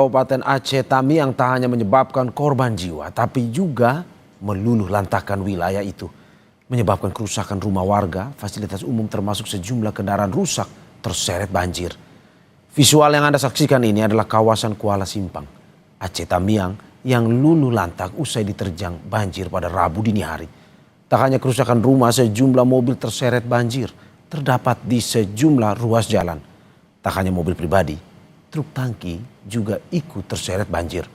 Kabupaten Aceh Tamiang tak hanya menyebabkan korban jiwa, tapi juga meluluh lantakan wilayah itu. Menyebabkan kerusakan rumah warga, fasilitas umum termasuk sejumlah kendaraan rusak terseret banjir. Visual yang Anda saksikan ini adalah kawasan Kuala Simpang, Aceh Tamiang yang luluh lantak usai diterjang banjir pada Rabu dini hari. Tak hanya kerusakan rumah, sejumlah mobil terseret banjir terdapat di sejumlah ruas jalan. Tak hanya mobil pribadi, truk tangki juga ikut terseret banjir.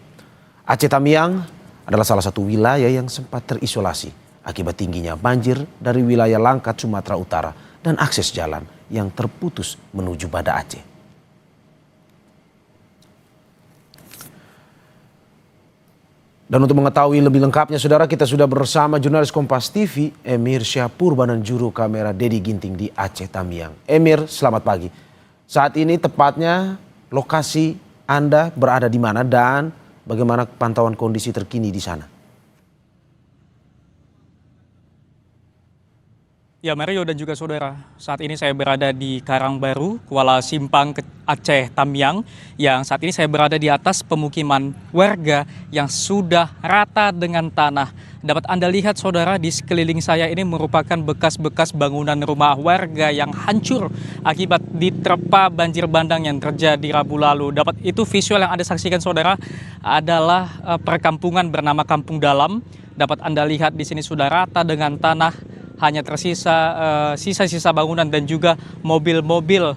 Aceh Tamiang adalah salah satu wilayah yang sempat terisolasi akibat tingginya banjir dari wilayah Langkat, Sumatera Utara dan akses jalan yang terputus menuju Banda Aceh. Dan untuk mengetahui lebih lengkapnya, saudara, kita sudah bersama jurnalis Kompas TV, Emir Syahpurban dan juru kamera Dedi Ginting di Aceh Tamiang. Emir, selamat pagi. Saat ini tepatnya lokasi Anda berada di mana dan bagaimana pantauan kondisi terkini di sana? Ya, Mario dan juga saudara, saat ini saya berada di Karangbaru, Kuala Simpang, Aceh Tamiang, yang saat ini saya berada di atas pemukiman warga yang sudah rata dengan tanah. Dapat Anda lihat, saudara, di sekeliling saya ini merupakan bekas-bekas bangunan rumah warga yang hancur akibat diterpa banjir bandang yang terjadi Rabu lalu. Dapat itu visual yang Anda saksikan, saudara, adalah perkampungan bernama Kampung Dalam. Dapat Anda lihat di sini sudah rata dengan tanah. Hanya tersisa sisa-sisa bangunan dan juga mobil-mobil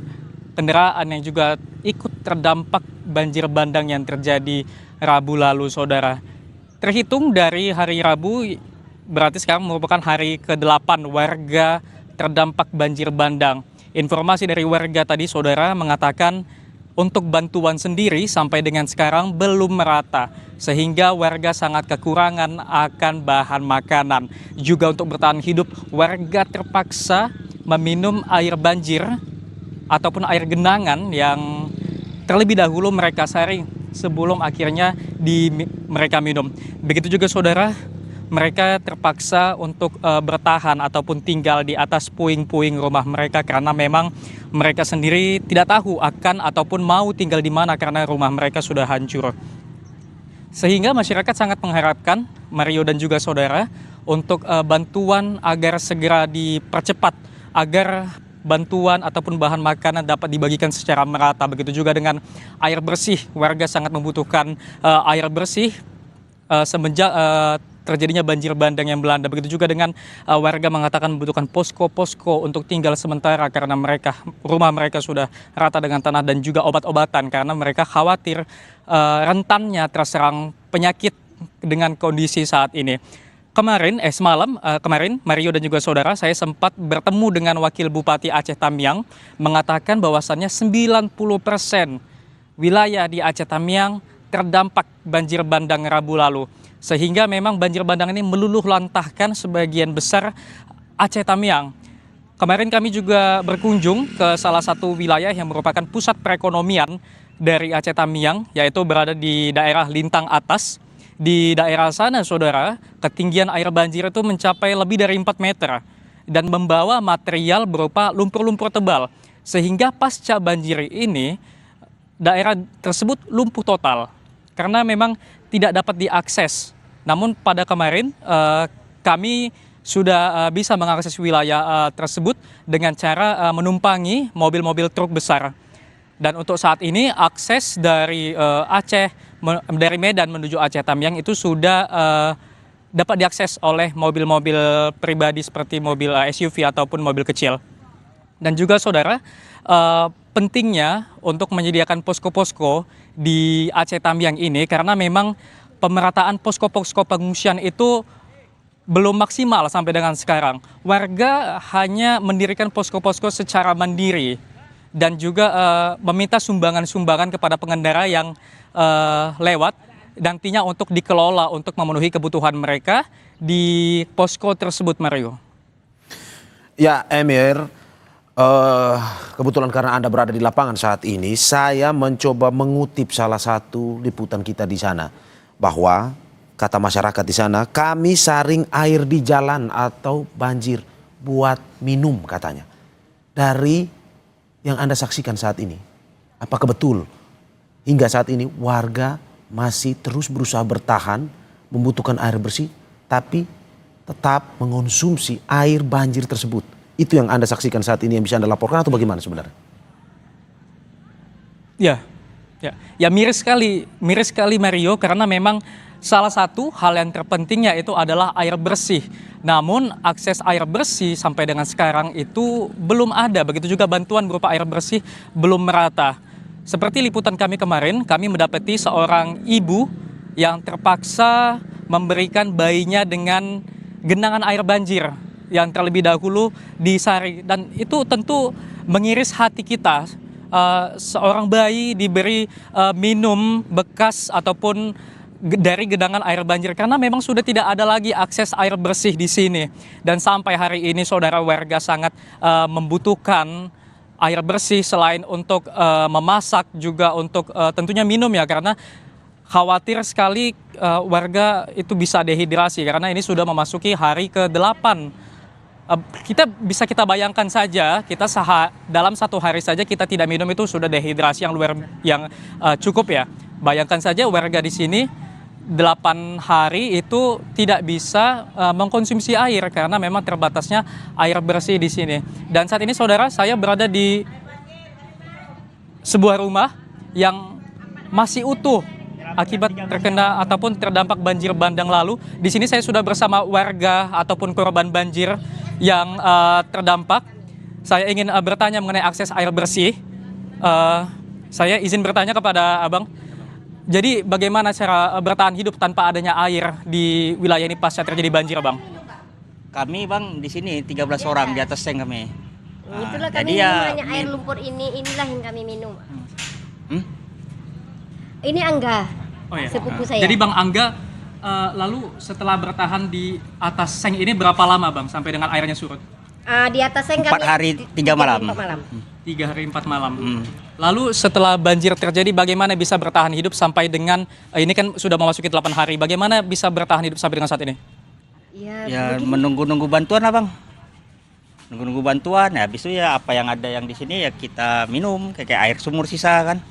kendaraan yang juga ikut terdampak banjir bandang yang terjadi Rabu lalu, saudara. Terhitung dari hari Rabu, berarti sekarang merupakan hari ke-8 warga terdampak banjir bandang. Informasi dari warga tadi, saudara, mengatakan untuk bantuan sendiri sampai dengan sekarang belum merata, sehingga warga sangat kekurangan akan bahan makanan. Juga untuk bertahan hidup, warga terpaksa meminum air banjir ataupun air genangan yang terlebih dahulu mereka saring sebelum akhirnya mereka minum. Begitu juga, saudara, mereka terpaksa untuk bertahan ataupun tinggal di atas puing-puing rumah mereka karena memang mereka sendiri tidak tahu akan ataupun mau tinggal di mana karena rumah mereka sudah hancur. Sehingga masyarakat sangat mengharapkan, Mario dan juga saudara, untuk bantuan agar segera dipercepat agar bantuan ataupun bahan makanan dapat dibagikan secara merata. Begitu juga dengan air bersih, warga sangat membutuhkan air bersih semenjak terjadinya banjir bandang yang melanda. Begitu juga dengan warga mengatakan membutuhkan posko-posko untuk tinggal sementara karena rumah mereka sudah rata dengan tanah, dan juga obat-obatan karena mereka khawatir rentannya terserang penyakit dengan kondisi saat ini. Kemarin Mario dan juga saudara, saya sempat bertemu dengan Wakil Bupati Aceh Tamiang mengatakan bahwasannya 90% wilayah di Aceh Tamiang terdampak banjir bandang Rabu lalu. Sehingga memang banjir bandang ini meluluh lantahkan sebagian besar Aceh Tamiang. Kemarin kami juga berkunjung ke salah satu wilayah yang merupakan pusat perekonomian dari Aceh Tamiang, yaitu berada di daerah Lintang Atas. Di daerah sana, saudara, ketinggian air banjir itu mencapai lebih dari 4 meter dan membawa material berupa lumpur-lumpur tebal. Sehingga pasca banjir ini, daerah tersebut lumpuh total karena memang tidak dapat diakses. Namun pada kemarin kami sudah bisa mengakses wilayah tersebut dengan cara menumpangi mobil-mobil truk besar. Dan untuk saat ini akses dari dari Medan menuju Aceh Tamiang itu sudah dapat diakses oleh mobil-mobil pribadi seperti mobil SUV ataupun mobil kecil. Dan juga, saudara, pentingnya untuk menyediakan posko-posko di Aceh Tamiang ini karena memang pemerataan posko-posko pengungsian itu belum maksimal sampai dengan sekarang. Warga hanya mendirikan posko-posko secara mandiri dan juga meminta sumbangan-sumbangan kepada pengendara yang lewat, nantinya untuk dikelola untuk memenuhi kebutuhan mereka di posko tersebut, Mario. Ya, Emir. Kebetulan karena Anda berada di lapangan saat ini, saya mencoba mengutip salah satu liputan kita di sana, bahwa kata masyarakat di sana, kami saring air di jalan atau banjir buat minum, katanya. Dari yang Anda saksikan saat ini, apakah betul hingga saat ini warga masih terus berusaha bertahan, membutuhkan air bersih, tapi tetap mengonsumsi air banjir tersebut. Itu yang Anda saksikan saat ini, yang bisa Anda laporkan atau bagaimana sebenarnya? Ya miris sekali Mario, karena memang salah satu hal yang terpenting yaitu adalah air bersih. Namun akses air bersih sampai dengan sekarang itu belum ada. Begitu juga bantuan berupa air bersih belum merata. Seperti liputan kami kemarin, kami mendapati seorang ibu yang terpaksa memberikan bayinya dengan genangan air banjir yang terlebih dahulu disari. Dan itu tentu mengiris hati kita. Seorang bayi diberi minum bekas ataupun dari genangan air banjir, karena memang sudah tidak ada lagi akses air bersih di sini. Dan sampai hari ini saudara, warga sangat membutuhkan air bersih selain untuk memasak, juga untuk tentunya minum ya, karena khawatir sekali warga itu bisa dehidrasi karena ini sudah memasuki hari ke-8. Kita bayangkan saja, dalam satu hari saja kita tidak minum itu sudah dehidrasi yang cukup ya. Bayangkan saja warga di sini 8 hari itu tidak bisa mengkonsumsi air karena memang terbatasnya air bersih di sini. Dan saat ini saudara, saya berada di sebuah rumah yang masih utuh akibat terkena ataupun terdampak banjir bandang lalu. Di sini saya sudah bersama warga ataupun korban banjir yang terdampak. Saya ingin bertanya mengenai akses air bersih. Saya izin bertanya kepada Abang. Jadi bagaimana cara bertahan hidup tanpa adanya air di wilayah ini pasca terjadi banjir, Bang? Kami Bang di sini 13 orang di atas tank kami. Itulah kami minum hanya air lumpur inilah yang kami minum. Ini Angga, sepupu saya. Jadi Bang Angga, lalu setelah bertahan di atas seng ini berapa lama Bang sampai dengan airnya surut? Di atas seng 4 hari 3 malam. 3 hari 4 malam. Lalu setelah banjir terjadi, bagaimana bisa bertahan hidup sampai dengan ini kan sudah memasuki 8 hari. Bagaimana bisa bertahan hidup sampai dengan saat ini? Ya menunggu-nunggu bantuan lah Bang. Nunggu-nunggu bantuan. Ya habis itu ya apa yang ada yang di sini ya kita minum kayak air sumur sisa kan.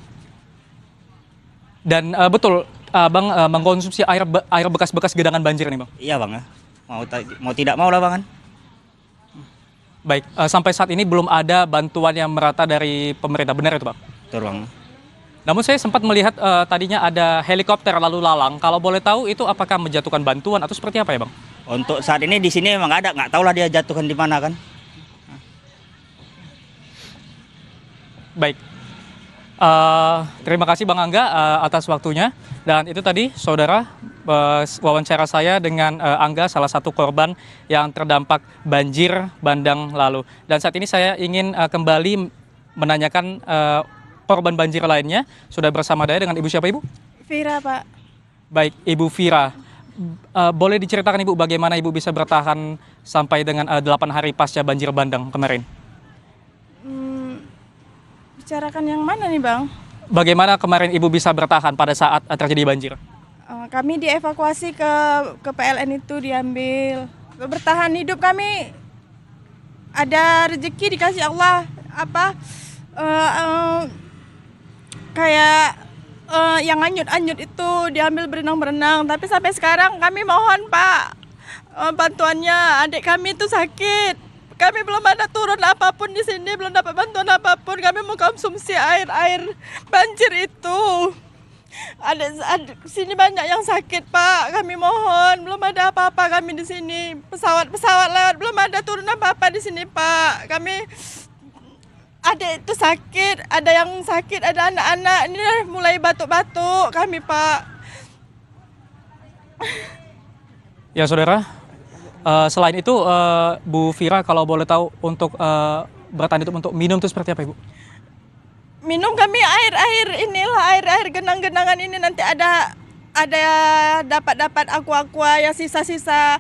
Dan betul Bang mengkonsumsi air bekas-bekas genangan banjir nih Bang? Iya Bang ya. Mau tidak mau lah Bang kan. Baik, sampai saat ini belum ada bantuan yang merata dari pemerintah, benar itu Bang? Betul Bang. Namun saya sempat melihat tadinya ada helikopter lalu lalang. Kalau boleh tahu itu apakah menjatuhkan bantuan atau seperti apa ya Bang? Untuk saat ini di sini emang ada, nggak tahu lah dia jatuhkan di mana kan. Baik, terima kasih Bang Angga atas waktunya. Dan itu tadi saudara wawancara saya dengan Angga, salah satu korban yang terdampak banjir bandang lalu. Dan saat ini saya ingin kembali menanyakan korban banjir lainnya. Sudah bersama saya dengan Ibu siapa Ibu? Vira Pak. Baik, Ibu Vira. Boleh diceritakan Ibu bagaimana Ibu bisa bertahan sampai dengan 8 hari pasca banjir bandang kemarin? Bicarakan yang mana nih Bang? Bagaimana kemarin Ibu bisa bertahan pada saat terjadi banjir? Kami dievakuasi ke PLN itu, diambil. Bertahan hidup kami ada rezeki dikasih Allah, kayak yang anyut-anyut itu diambil berenang-berenang. Tapi sampai sekarang kami mohon Pak, bantuannya. Adik kami itu sakit. Kami belum ada turun apapun di sini, belum dapat bantuan apapun. Kami mau konsumsi air banjir itu. Ada sini banyak yang sakit Pak. Kami mohon, belum ada apa-apa kami di sini. Pesawat lewat, belum ada turun apa-apa di sini Pak. Kami adik itu sakit, ada yang sakit, ada anak-anak ini mulai batuk-batuk kami Pak. Ya saudara. Selain itu, Bu Vira, kalau boleh tahu untuk bertahan hidup untuk minum itu seperti apa Ibu? Minum kami air genang-genangan ini, nanti ada dapat aqua yang sisa-sisa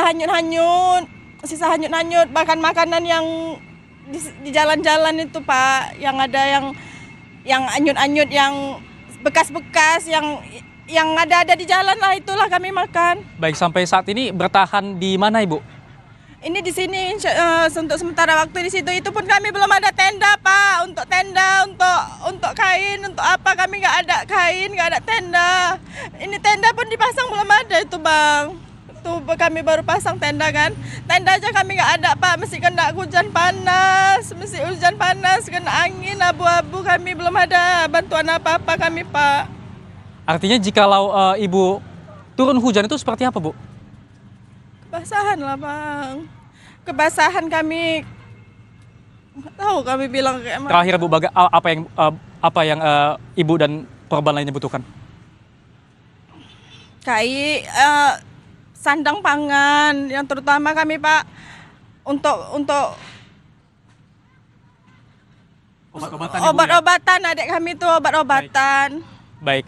hanyut, bahkan makanan yang di jalan-jalan itu Pak, yang ada yang anyut-anyut, yang bekas-bekas, yang ada di jalan lah, itulah kami makan. Baik, sampai saat ini bertahan di mana Ibu? Ini di sini untuk sementara waktu di situ, itu pun kami belum ada tenda Pak, untuk tenda, untuk kain, untuk apa, kami nggak ada kain, nggak ada tenda. Ini tenda pun dipasang belum ada itu Bang. Tuh kami baru pasang tenda kan, tenda aja kami nggak ada Pak, mesti kena hujan panas, kena angin abu-abu, kami belum ada bantuan apa-apa kami Pak. Artinya jikalau Ibu turun hujan itu seperti apa, Bu? Kebasahan lah Bang, kebasahan kami, nggak tahu kami bilang kayak mana. Terakhir Bu, apa yang Ibu dan korban lainnya butuhkan? Sandang pangan yang terutama kami Pak, untuk obat-obatan adik kami itu, obat-obatan. Baik.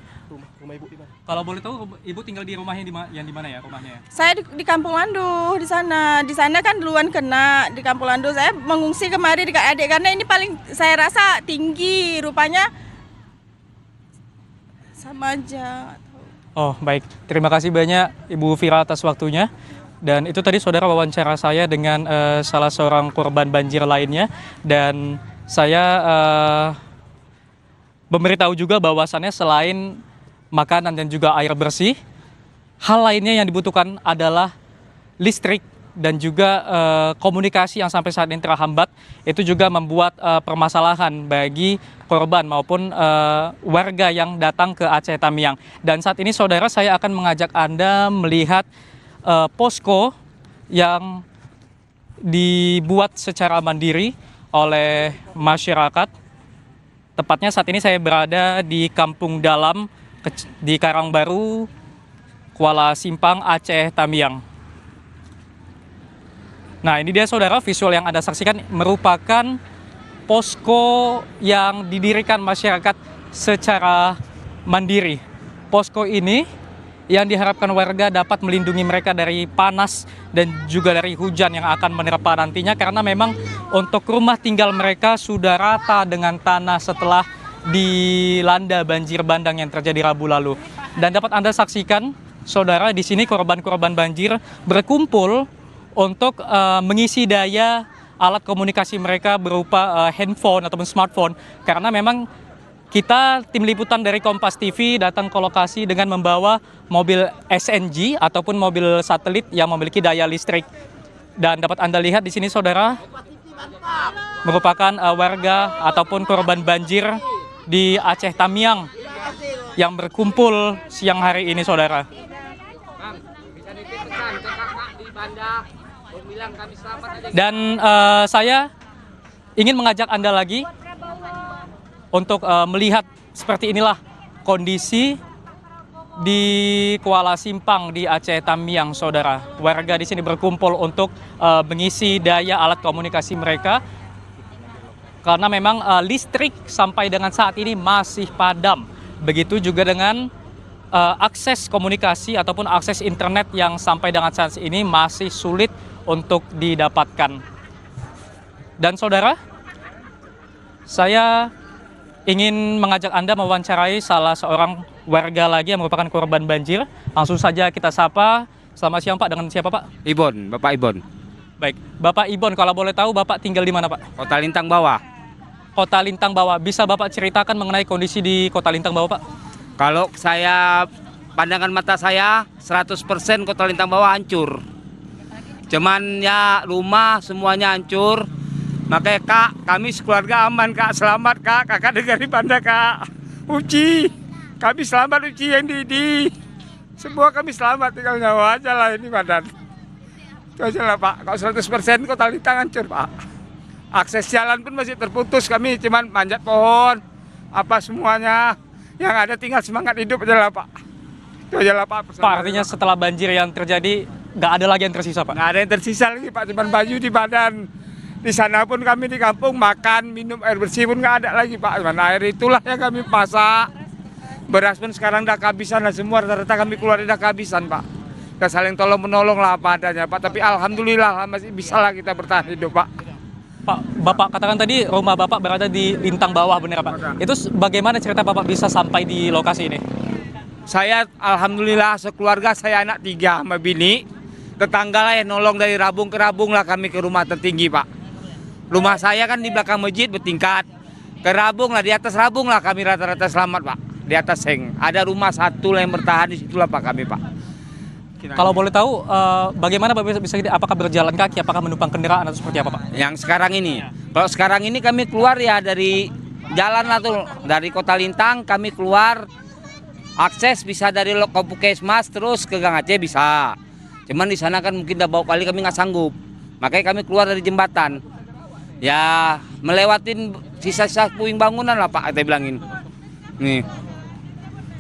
Rumah Ibu di mana? Kalau boleh tahu Ibu tinggal di rumahnya yang di mana ya rumahnya? Saya di Kampung Landu di sana. Di sana kan duluan kena di Kampung Landu. Saya mengungsi kemari dekat adik karena ini paling saya rasa tinggi, rupanya sama aja. Oh baik, terima kasih banyak Ibu Vira atas waktunya. Dan itu tadi saudara wawancara saya dengan salah seorang korban banjir lainnya. Dan saya memberitahu juga bahwasannya selain makanan dan juga air bersih, hal lainnya yang dibutuhkan adalah listrik dan juga komunikasi yang sampai saat ini terhambat. Itu juga membuat permasalahan bagi korban maupun warga yang datang ke Aceh Tamiang. Dan saat ini saudara, saya akan mengajak Anda melihat posko yang dibuat secara mandiri oleh masyarakat. Tepatnya saat ini saya berada di Kampung Dalam di Karangbaru, Kuala Simpang, Aceh Tamiang. Nah, ini dia saudara, visual yang Anda saksikan merupakan posko yang didirikan masyarakat secara mandiri. Posko ini yang diharapkan warga dapat melindungi mereka dari panas dan juga dari hujan yang akan menerpa nantinya, karena memang untuk rumah tinggal mereka sudah rata dengan tanah setelah dilanda banjir bandang yang terjadi Rabu lalu. Dan dapat Anda saksikan saudara, di sini korban-korban banjir berkumpul untuk mengisi daya alat komunikasi mereka berupa handphone ataupun smartphone, karena memang kita tim liputan dari Kompas TV datang ke lokasi dengan membawa mobil SNG ataupun mobil satelit yang memiliki daya listrik. Dan dapat Anda lihat di sini saudara, merupakan warga ataupun korban banjir di Aceh Tamiang yang berkumpul siang hari ini saudara. Dan saya ingin mengajak Anda lagi untuk melihat seperti inilah kondisi di Kuala Simpang di Aceh Tamiang saudara. Warga di sini berkumpul untuk mengisi daya alat komunikasi mereka, karena memang listrik sampai dengan saat ini masih padam. Begitu juga dengan akses komunikasi ataupun akses internet yang sampai dengan saat ini masih sulit untuk didapatkan. Dan saudara, saya ingin mengajak Anda mewawancarai salah seorang warga lagi yang merupakan korban banjir. Langsung saja kita sapa. Selamat siang Pak, dengan siapa Pak? Ibon, Bapak Ibon. Baik, Bapak Ibon, kalau boleh tahu Bapak tinggal di mana Pak? Kota Lintang Bawah. Kota Lintang Bawah. Bisa Bapak ceritakan mengenai kondisi di Kota Lintang Bawah Pak? Kalau saya, pandangan mata saya 100% Kota Lintang Bawah hancur. Cuman ya rumah semuanya hancur. Makanya Kak, kami sekeluarga aman Kak, selamat Kak. Kakak dengar di Banda Kak. Uci, kami selamat Uci yang di semua kami selamat, tinggal nyawa aja lah ini badan. Itu aja lah Pak, kalau 100% Kota Lintang hancur Pak. Akses jalan pun masih terputus, kami cuman manjat pohon, apa semuanya. Yang ada tinggal semangat hidup aja lah Pak. Itu aja lah Pak. Pak, artinya setelah banjir yang terjadi, nggak ada lagi yang tersisa Pak? Nggak ada yang tersisa lagi Pak, cuman baju di badan. Di sana pun kami di kampung makan, minum air bersih pun nggak ada lagi Pak. Cuman air itulah yang kami masak. Beras pun sekarang udah kehabisan lah semua, rata-rata kami keluar udah kehabisan Pak. Kita saling tolong menolong lah apa adanya Pak. Tapi alhamdulillah masih bisa lah kita bertahan hidup Pak. Pak, Bapak katakan tadi rumah Bapak berada di Lintang Bawah, benar Pak? Itu bagaimana cerita Bapak bisa sampai di lokasi ini? Saya alhamdulillah sekeluarga, saya anak 3 sama bini. tetangga lah yang nolong dari Rabung ke Rabung lah kami ke rumah tertinggi Pak. Rumah saya kan di belakang masjid bertingkat. Ke Rabung lah, di atas Rabung lah kami rata-rata selamat Pak. Di atas seng. Ada rumah satu lah yang bertahan di situlah Pak kami Pak. Kalau boleh tahu, bagaimana Bapak bisa apakah berjalan kaki, apakah menumpang kendaraan atau seperti apa Pak? Yang sekarang ini. Kalau sekarang ini kami keluar ya dari jalan lah tuh. Dari Kota Lintang kami keluar. Akses bisa dari Puskesmas terus ke Gang Aceh bisa. Cuman di sana kan mungkin udah bawa kali kami nggak sanggup. Makanya kami keluar dari jembatan. Ya melewatin sisa-sisa puing bangunan lah Pak, kita bilangin. Nih.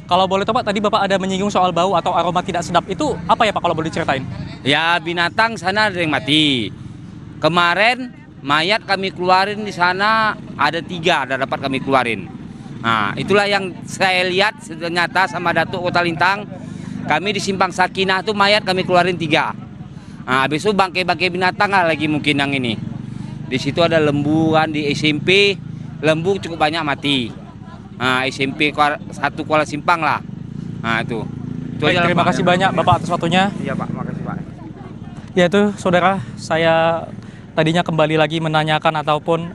Kalau boleh tahu Pak, tadi Bapak ada menyinggung soal bau atau aroma tidak sedap. Itu apa ya Pak kalau boleh diceritain? Ya binatang sana ada yang mati. Kemarin mayat kami keluarin di sana ada 3, ada dapat kami keluarin. Nah itulah yang saya lihat ternyata sama Datuk Kota Lintang. Kami di Simpang Sakinah tuh mayat kami keluarin 3. Nah habis itu bangkai-bangkai binatang lah lagi mungkin yang ini. Di situ ada lembu kan di SMP, lembu cukup banyak mati. Nah, SMP 1 Kuala Simpang lah. Nah, itu. Baik, terima kasih banyak Bapak atas waktunya. Iya, Pak. Makasih, Pak. Ya itu, saudara, saya tadinya kembali lagi menanyakan ataupun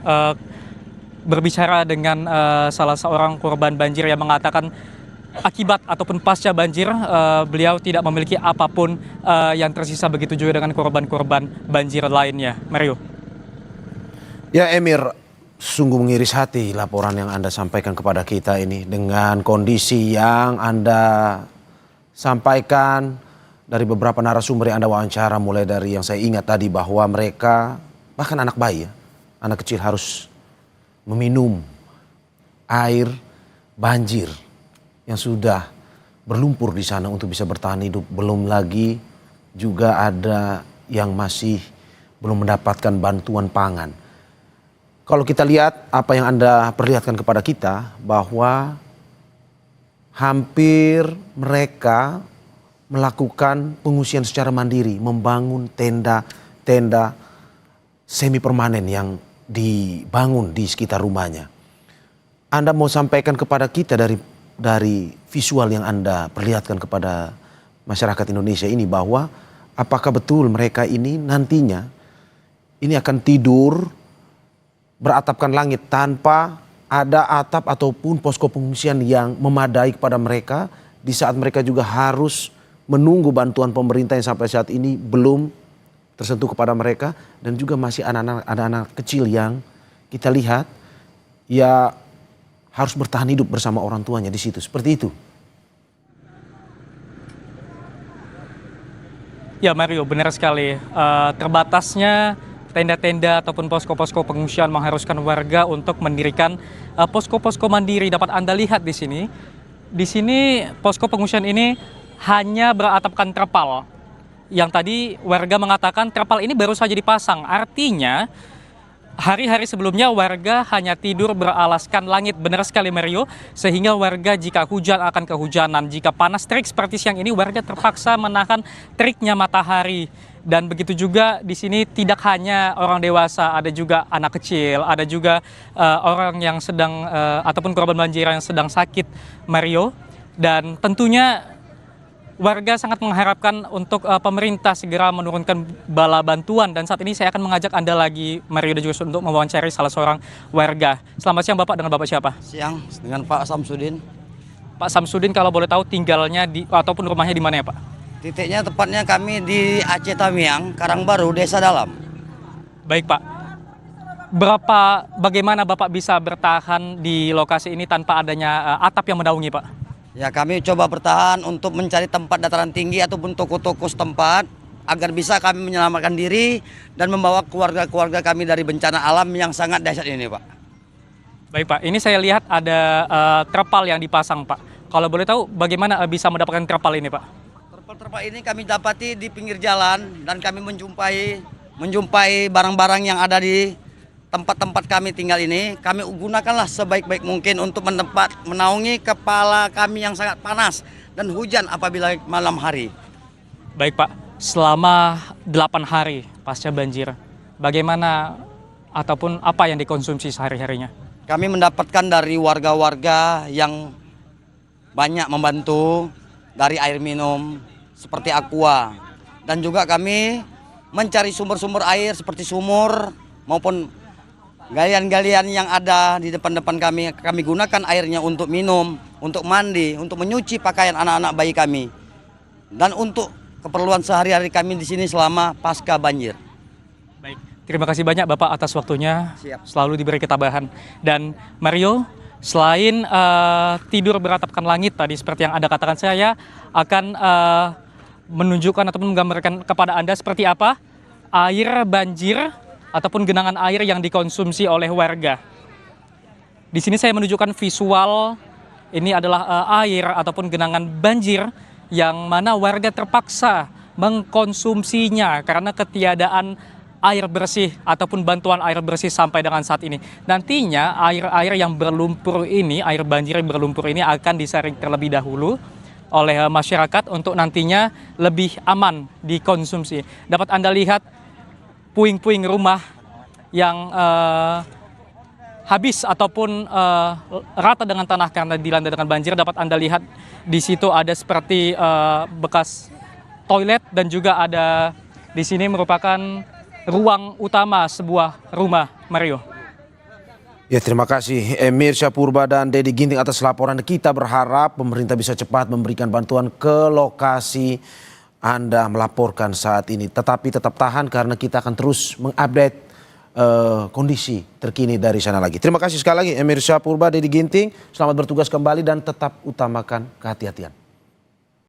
berbicara dengan salah seorang korban banjir yang mengatakan akibat ataupun pasca banjir beliau tidak memiliki apapun yang tersisa, begitu juga dengan korban-korban banjir lainnya. Mario. Ya Emir, sungguh mengiris hati laporan yang Anda sampaikan kepada kita ini dengan kondisi yang Anda sampaikan dari beberapa narasumber yang Anda wawancara, mulai dari yang saya ingat tadi bahwa mereka bahkan anak bayi ya, anak kecil harus meminum air banjir yang sudah berlumpur di sana untuk bisa bertahan hidup. Belum lagi juga ada yang masih belum mendapatkan bantuan pangan. Kalau kita lihat apa yang Anda perlihatkan kepada kita bahwa hampir mereka melakukan pengungsian secara mandiri, membangun tenda-tenda semi permanen yang dibangun di sekitar rumahnya. Anda mau sampaikan kepada kita dari visual yang Anda perlihatkan kepada masyarakat Indonesia ini bahwa apakah betul mereka ini nantinya ini akan tidur beratapkan langit tanpa ada atap ataupun posko pengungsian yang memadai kepada mereka di saat mereka juga harus menunggu bantuan pemerintah yang sampai saat ini belum tersentuh kepada mereka, dan juga masih ada anak kecil yang kita lihat ya harus bertahan hidup bersama orang tuanya di situ, seperti itu. Ya Mario, benar sekali. Terbatasnya tenda-tenda ataupun posko-posko pengungsian mengharuskan warga untuk mendirikan posko-posko mandiri. Dapat Anda lihat di sini. Di sini posko pengungsian ini hanya beratapkan terpal. Yang tadi warga mengatakan terpal ini baru saja dipasang. Artinya hari-hari sebelumnya warga hanya tidur beralaskan langit. Benar sekali Mario. Sehingga warga jika hujan akan kehujanan. Jika panas terik seperti siang ini, warga terpaksa menahan teriknya matahari. Dan begitu juga di sini tidak hanya orang dewasa, ada juga anak kecil, ada juga orang yang sedang ataupun korban banjir yang sedang sakit, Mario. Dan tentunya warga sangat mengharapkan untuk pemerintah segera menurunkan bala bantuan. Dan saat ini saya akan mengajak Anda lagi, Mario, dan juga untuk mewawancari salah seorang warga. Selamat siang Bapak, dengan Bapak siapa? Siang, dengan Pak Samsudin. Pak Samsudin, kalau boleh tahu tinggalnya di ataupun rumahnya di mana ya Pak? Titiknya tepatnya kami di Aceh Tamiang, Karangbaru, Desa Dalam. Baik Pak. Bagaimana Bapak bisa bertahan di lokasi ini tanpa adanya atap yang menaungi Pak? Ya, kami coba bertahan untuk mencari tempat dataran tinggi ataupun toko-toko setempat agar bisa kami menyelamatkan diri dan membawa keluarga-keluarga kami dari bencana alam yang sangat dahsyat ini Pak. Baik Pak, ini saya lihat ada terpal yang dipasang Pak. Kalau boleh tahu bagaimana bisa mendapatkan terpal ini Pak? Terpal ini kami dapati di pinggir jalan dan kami menjumpai barang-barang yang ada di tempat-tempat kami tinggal ini. Kami gunakanlah sebaik-baik mungkin untuk menaungi kepala kami yang sangat panas dan hujan apabila malam hari. Baik Pak, selama 8 hari pasca banjir, bagaimana ataupun apa yang dikonsumsi sehari-harinya? Kami mendapatkan dari warga-warga yang banyak membantu dari air minum seperti aqua, dan juga kami mencari sumber-sumber air seperti sumur maupun galian-galian yang ada di depan-depan kami. Kami gunakan airnya untuk minum, untuk mandi, untuk menyuci pakaian anak-anak bayi kami, dan untuk keperluan sehari-hari kami di sini selama pasca banjir. Baik, terima kasih banyak Bapak atas waktunya. Siap. Selalu diberi ketabahan. Dan Mario, selain tidur beratapkan langit tadi seperti yang Anda katakan, saya akan menunjukkan ataupun menggambarkan kepada Anda seperti apa air banjir ataupun genangan air yang dikonsumsi oleh warga. Di sini saya menunjukkan visual, ini adalah air ataupun genangan banjir yang mana warga terpaksa mengkonsumsinya karena ketiadaan air bersih ataupun bantuan air bersih sampai dengan saat ini. Nantinya air-air yang berlumpur ini, air banjir yang berlumpur ini akan disaring terlebih dahulu oleh masyarakat untuk nantinya lebih aman dikonsumsi. Dapat Anda lihat puing-puing rumah yang habis ataupun rata dengan tanah karena dilanda dengan banjir. Dapat Anda lihat di situ ada seperti bekas toilet dan juga ada di sini merupakan ruang utama sebuah rumah, Mario. Ya, terima kasih Emir Syahpurba dan Dedi Ginting atas laporan. Kita berharap pemerintah bisa cepat memberikan bantuan ke lokasi Anda melaporkan saat ini. Tetapi tetap tahan karena kita akan terus mengupdate kondisi terkini dari sana lagi. Terima kasih sekali lagi Emir Syahpurba, Dedi Ginting. Selamat bertugas kembali dan tetap utamakan kehati-hatian.